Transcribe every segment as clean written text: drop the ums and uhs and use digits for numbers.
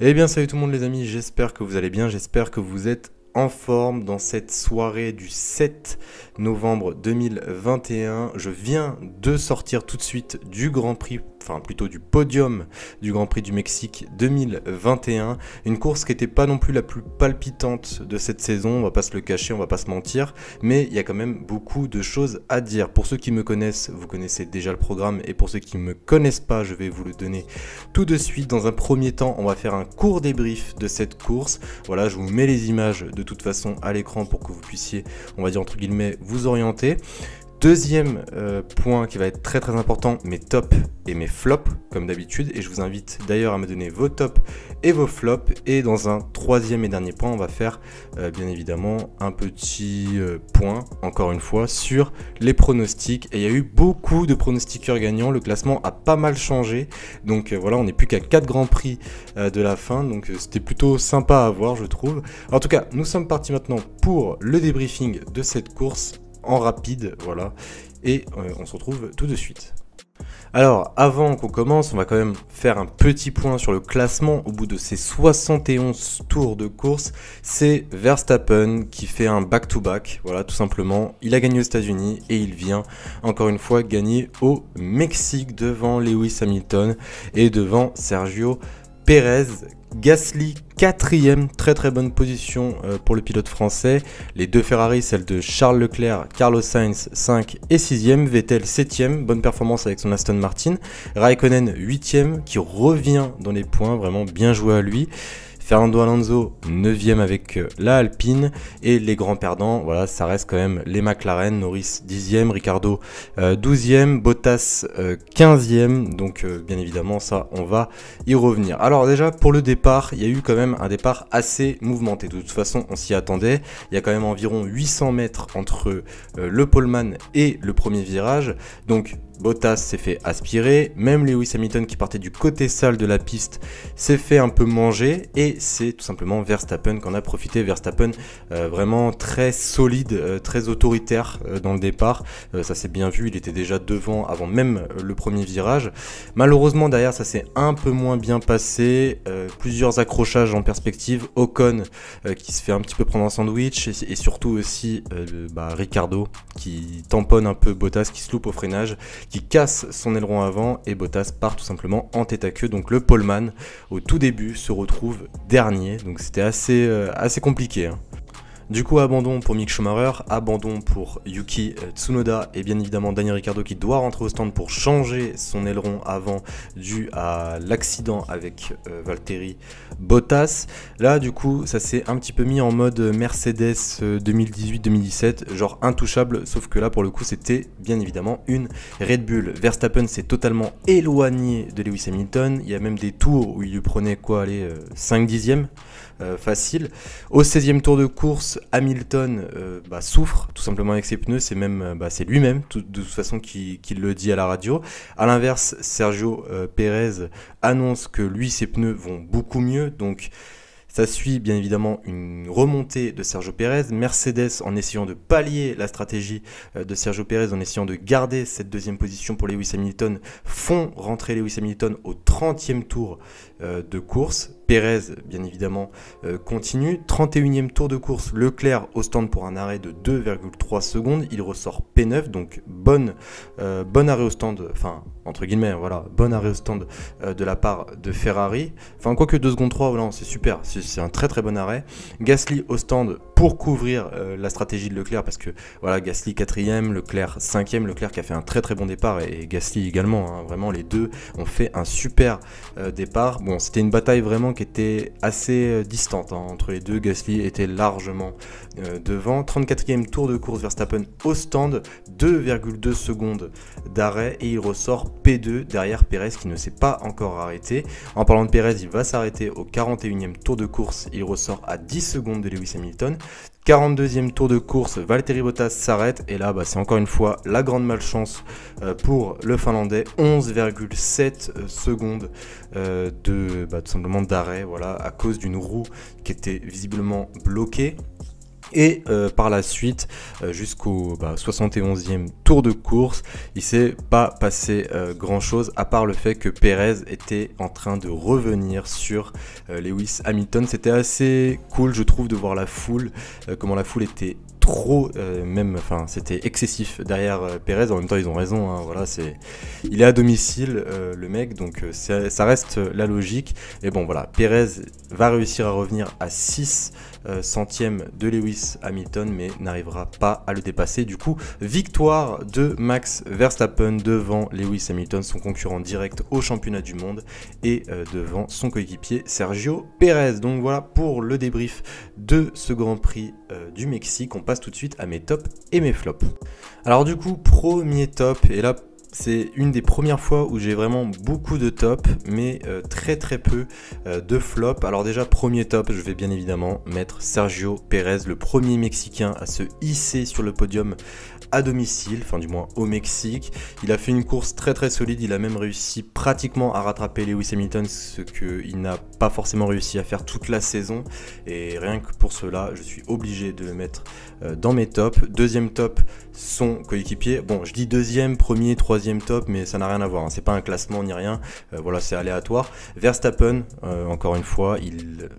Eh bien salut tout le monde les amis, j'espère que vous allez bien, j'espère que vous êtes en forme dans cette soirée du 7 novembre 2021. Je viens de sortir tout de suite du Grand Prix, enfin plutôt du podium du Grand Prix du Mexique 2021. Une course qui n'était pas non plus la plus palpitante de cette saison, on va pas se le cacher, on va pas se mentir, mais il y a quand même beaucoup de choses à dire. Pour ceux qui me connaissent, vous connaissez déjà le programme, et pour ceux qui ne me connaissent pas, je vais vous le donner tout de suite. Dans un premier temps, on va faire un court débrief de cette course. Voilà, je vous mets les images de toute façon à l'écran pour que vous puissiez, on va dire entre guillemets, vous orienter. Deuxième point qui va être très important, mes tops et mes flops comme d'habitude, et je vous invite d'ailleurs à me donner vos tops et vos flops. Et dans un troisième et dernier point, on va faire bien évidemment un petit point, encore une fois, sur les pronostics. Et il y a eu beaucoup de pronostiqueurs gagnants, le classement a pas mal changé, donc voilà, on n'est plus qu'à 4 grands prix de la fin, donc c'était plutôt sympa à voir je trouve. En tout cas, nous sommes partis maintenant pour le débriefing de cette course en rapide, voilà, et on se retrouve tout de suite. Alors, avant qu'on commence, on va quand même faire un petit point sur le classement. Au bout de ces 71 tours de course, c'est Verstappen qui fait un back-to-back, voilà, tout simplement. Il a gagné aux États-Unis et il vient, encore une fois, gagner au Mexique devant Lewis Hamilton et devant Sergio Pérez. Gasly 4ème, très bonne position pour le pilote français. Les deux Ferrari, celle de Charles Leclerc, Carlos Sainz 5 et 6ème, Vettel 7ème, bonne performance avec son Aston Martin. Raikkonen 8ème qui revient dans les points, vraiment bien joué à lui. Fernando Alonso 9ème avec la Alpine, et les grands perdants, voilà, ça reste quand même les McLaren. Norris 10ème, Ricciardo 12ème, Bottas 15ème, donc bien évidemment ça on va y revenir. Alors déjà pour le départ, il y a eu quand même un départ assez mouvementé, de toute façon on s'y attendait. Il y a quand même environ 800 mètres entre le poleman et le premier virage, donc Bottas s'est fait aspirer, même Lewis Hamilton qui partait du côté sale de la piste s'est fait un peu manger, et c'est tout simplement Verstappen qu'en a profité. Verstappen vraiment très solide, très autoritaire dans le départ, ça s'est bien vu, il était déjà devant avant même le premier virage. Malheureusement derrière ça s'est un peu moins bien passé, plusieurs accrochages en perspective, Ocon qui se fait un petit peu prendre un sandwich, et surtout aussi Ricciardo qui tamponne un peu Bottas, qui se loupe au freinage, qui casse son aileron avant, et Bottas part tout simplement en tête à queue. Donc le poleman au tout début se retrouve dernier, donc c'était assez compliqué, hein. Du coup, abandon pour Mick Schumacher, abandon pour Yuki Tsunoda, et bien évidemment Daniel Ricciardo qui doit rentrer au stand pour changer son aileron avant dû à l'accident avec Valtteri Bottas. Là du coup ça s'est un petit peu mis en mode Mercedes 2018-2017, genre intouchable, sauf que là pour le coup c'était bien évidemment une Red Bull. Verstappen s'est totalement éloigné de Lewis Hamilton, il y a même des tours où il lui prenait quoi, allez, 5 dixièmes facile. Au 16e tour de course, Hamilton souffre tout simplement avec ses pneus, c'est même c'est lui-même de toute façon qui le dit à la radio. A l'inverse, Sergio Pérez annonce que lui ses pneus vont beaucoup mieux, donc ça suit bien évidemment une remontée de Sergio Pérez. Mercedes, en essayant de pallier la stratégie de Sergio Pérez, en essayant de garder cette deuxième position pour Lewis Hamilton, font rentrer Lewis Hamilton au 30e tour de course. Pérez, bien évidemment, continue. 31e tour de course, Leclerc au stand pour un arrêt de 2,3 secondes. Il ressort P9, donc bon arrêt au stand, enfin, entre guillemets, voilà, bon arrêt au stand de la part de Ferrari. Enfin, quoique 2 secondes 3, voilà, c'est super, c'est un très bon arrêt. Gasly au stand pour couvrir la stratégie de Leclerc, parce que voilà, Gasly 4ème, Leclerc 5ème, Leclerc qui a fait un très bon départ, et Gasly également, hein, vraiment les deux ont fait un super départ. Bon, c'était une bataille vraiment qui était assez distante, hein, entre les deux. Gasly était largement devant. 34e tour de course, Verstappen au stand, 2,2 secondes d'arrêt, et il ressort P2 derrière Pérez qui ne s'est pas encore arrêté. En parlant de Pérez, il va s'arrêter au 41e tour de course, il ressort à 10 secondes de Lewis Hamilton. 42e tour de course, Valtteri Bottas s'arrête, et là c'est encore une fois la grande malchance pour le Finlandais. 11,7 secondes tout simplement d'arrêt, voilà, à cause d'une roue qui était visiblement bloquée. Et par la suite, jusqu'au 71e tour de course, il s'est pas passé grand chose, à part le fait que Pérez était en train de revenir sur Lewis Hamilton. C'était assez cool, je trouve, de voir la foule, comment la foule était trop, c'était excessif derrière Pérez. En même temps, ils ont raison, hein, voilà, il est à domicile, le mec, donc ça reste la logique. Et bon, voilà, Pérez va réussir à revenir à 6 centièmes de Lewis Hamilton, mais n'arrivera pas à le dépasser. Du coup, victoire de Max Verstappen devant Lewis Hamilton, son concurrent direct au championnat du monde, et devant son coéquipier Sergio Pérez. Donc voilà pour le débrief de ce Grand Prix du Mexique. On passe tout de suite à mes tops et mes flops. Alors du coup, premier top, et là c'est une des premières fois où j'ai vraiment beaucoup de tops, mais très peu de flops. Alors déjà, premier top, je vais bien évidemment mettre Sergio Pérez, le premier Mexicain à se hisser sur le podium à domicile, enfin du moins au Mexique. Il a fait une course très solide, il a même réussi pratiquement à rattraper Lewis Hamilton, ce qu'il n'a pas forcément réussi à faire toute la saison. Et rien que pour cela, je suis obligé de le mettre dans mes tops. Deuxième top, son coéquipier. Bon, je dis deuxième, premier, troisième top, mais ça n'a rien à voir, hein. C'est pas un classement ni rien, voilà, c'est aléatoire. Verstappen, encore une fois, il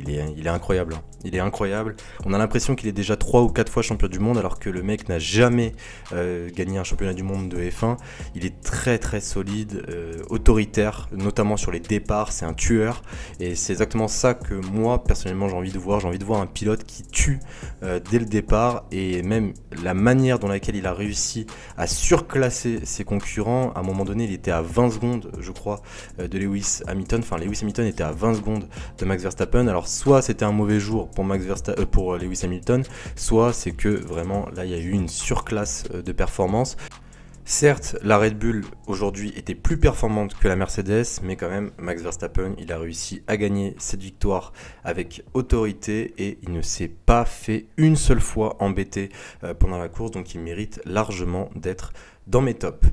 est incroyable, hein. Il est incroyable. On a l'impression qu'il est déjà 3 ou 4 fois champion du monde, alors que le mec n'a jamais gagné un championnat du monde de F1. Il est très solide, autoritaire, notamment sur les départs. C'est un tueur, et c'est exactement ça que moi personnellement j'ai envie de voir. J'ai envie de voir un pilote qui tue dès le départ, et même la manière dans laquelle il a réussi à surclasser ses concurrents. À un moment donné, il était à 20 secondes, je crois, de Lewis Hamilton. Enfin, Lewis Hamilton était à 20 secondes de Max Verstappen. Alors soit c'était un mauvais jour pour Lewis Hamilton, soit c'est que vraiment là il y a eu une surclasse de performance. Certes, la Red Bull aujourd'hui était plus performante que la Mercedes, mais quand même Max Verstappen, il a réussi à gagner cette victoire avec autorité, et il ne s'est pas fait une seule fois embêter pendant la course, donc il mérite largement d'être dans mes tops.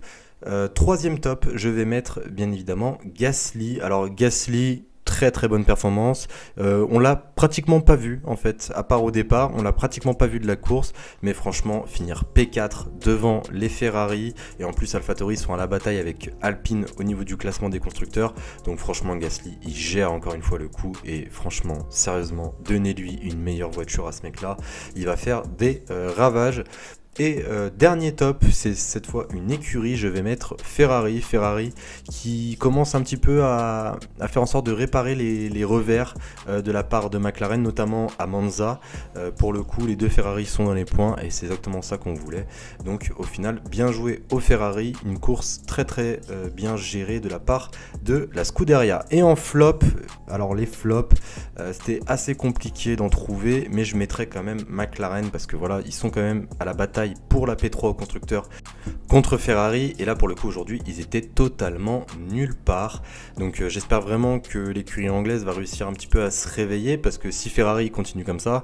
Troisième top, je vais mettre bien évidemment Gasly. Alors Gasly, très bonne performance, on l'a pratiquement pas vu en fait, à part au départ, on l'a pratiquement pas vu de la course, mais franchement finir P4 devant les Ferrari, et en plus AlphaTauri sont à la bataille avec Alpine au niveau du classement des constructeurs, donc franchement Gasly il gère encore une fois le coup, et franchement sérieusement donnez-lui une meilleure voiture à ce mec là, il va faire des ravages. Et dernier top, c'est cette fois une écurie, je vais mettre Ferrari qui commence un petit peu à faire en sorte de réparer les revers de la part de McLaren, notamment à Monza. Pour le coup, les deux Ferrari sont dans les points, et c'est exactement ça qu'on voulait. Donc au final, bien joué aux Ferrari, une course très bien gérée de la part de la Scuderia. Et en flop, alors les flops, c'était assez compliqué d'en trouver, mais je mettrais quand même McLaren, parce que voilà, ils sont quand même à la bataille pour la P3 au constructeur contre Ferrari, et là pour le coup aujourd'hui ils étaient totalement nulle part. Donc j'espère vraiment que l'écurie anglaise va réussir un petit peu à se réveiller, parce que si Ferrari continue comme ça,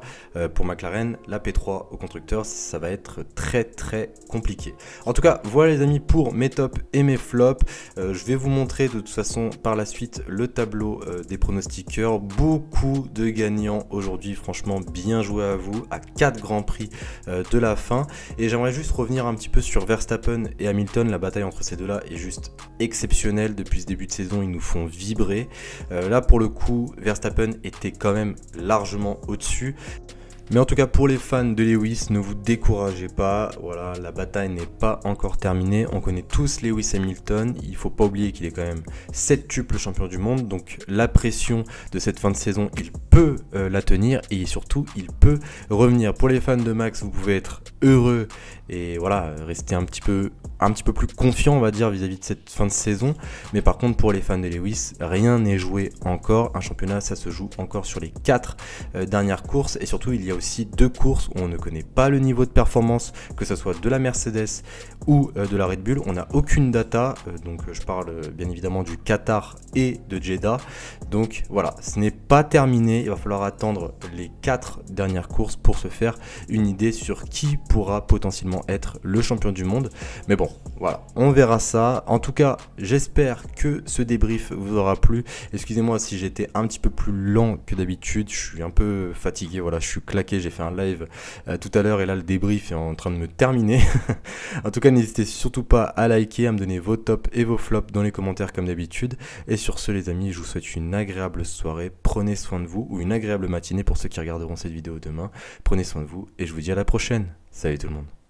pour McLaren, la P3 au constructeur, ça va être très compliqué. En tout cas, voilà les amis pour mes tops et mes flops. Je vais vous montrer de toute façon par la suite le tableau des pronostiqueurs. Beaucoup de gagnants aujourd'hui, franchement bien joué à vous, à 4 grands prix de la fin. Et j'aimerais juste revenir un petit peu sur Verstappen et Hamilton. La bataille entre ces deux-là est juste exceptionnelle. Depuis ce début de saison, ils nous font vibrer. Là, pour le coup, Verstappen était quand même largement au-dessus. Mais en tout cas, pour les fans de Lewis, ne vous découragez pas. Voilà, la bataille n'est pas encore terminée. On connaît tous Lewis Hamilton. Il ne faut pas oublier qu'il est quand même 7tuple champion du monde. Donc la pression de cette fin de saison, il peut la tenir, et surtout, il peut revenir. Pour les fans de Max, vous pouvez être heureux et voilà, rester un petit peu plus confiant, on va dire, vis-à-vis de cette fin de saison. Mais par contre, pour les fans de Lewis, rien n'est joué encore. Un championnat, ça se joue encore sur les 4 dernières courses, et surtout, il y a a aussi 2 courses où on ne connaît pas le niveau de performance, que ce soit de la Mercedes ou de la Red Bull. On n'a aucune data, donc je parle bien évidemment du Qatar et de Jeddah. Donc voilà, ce n'est pas terminé, il va falloir attendre les 4 dernières courses pour se faire une idée sur qui pourra potentiellement être le champion du monde. Mais bon, voilà, on verra ça. En tout cas, j'espère que ce débrief vous aura plu. Excusez-moi si j'étais un petit peu plus lent que d'habitude, je suis un peu fatigué, voilà, je suis claqué, j'ai fait un live tout à l'heure et là le débrief est en train de me terminer. En tout cas, n'hésitez surtout pas à liker, à me donner vos tops et vos flops dans les commentaires comme d'habitude. Et sur ce les amis, je vous souhaite une agréable soirée, prenez soin de vous, ou une agréable matinée pour ceux qui regarderont cette vidéo demain. Prenez soin de vous et je vous dis à la prochaine. Salut tout le monde.